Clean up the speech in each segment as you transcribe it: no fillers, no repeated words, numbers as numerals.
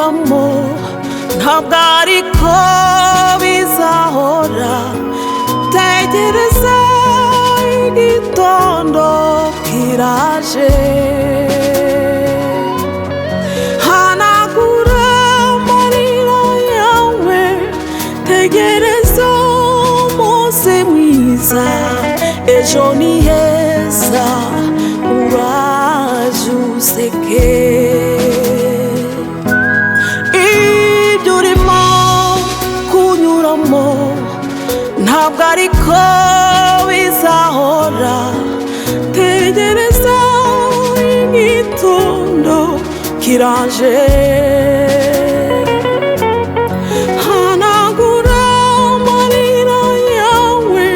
kunyuramo ntabwo ariko bizahora tegereza igitondo kiraje hanagura amarira yawe tegereza umunsi mwiza ejo ni heza uraje useke ibyo urimo kunyuramo ntabwo ariko bizahora tegereza igitondo kiraje hanagura amarira yawe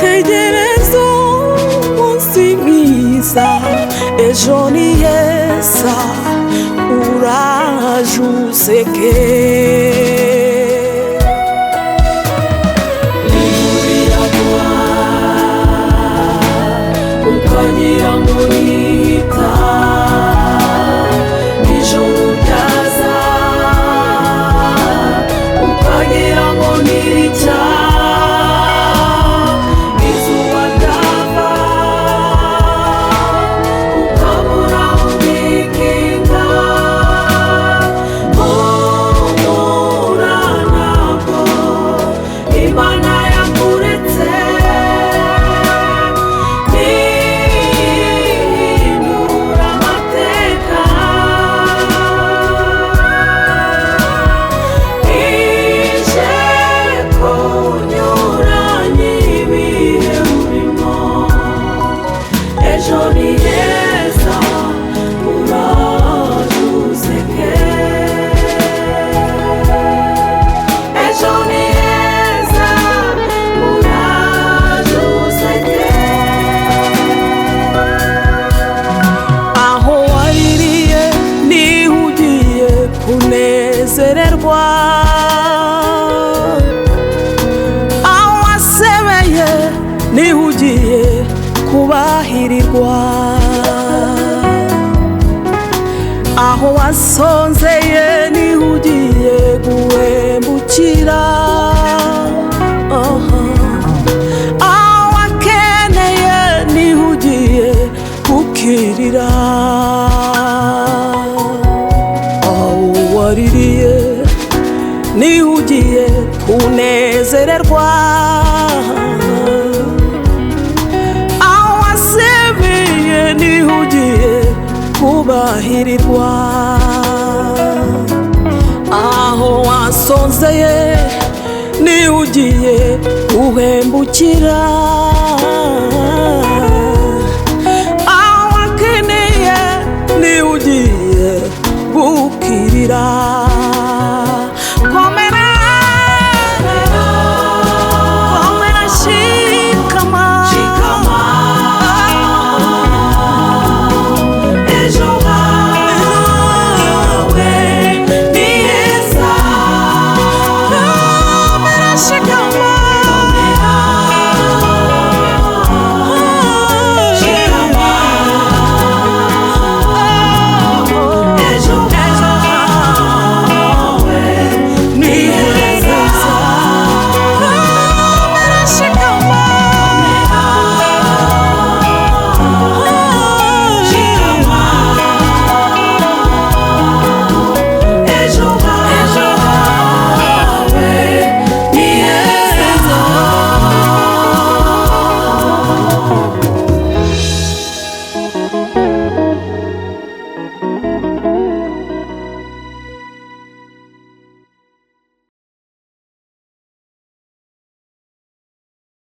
tegereza umunsi mwiza ejo ni heza uraje useke ukagira ngo nita ijoro ryaza ukagira ngo niricya izuba ryava ukabura unikinga humura ntabwo Imana yakuretse Ejo niheza uraje useke Ejo niheza uraje useke aho waririye niho ugiye kunezererwa aho wasebeye niho ugiye kubahirirwa aho wasonzeye niho ugiye guhembukira aho wakeneye niho ugiye gukirira aho waririye niho ugiye kunezererwa niho ugiye kubahirirwa aho wasonzeye niho ugiye guhembukira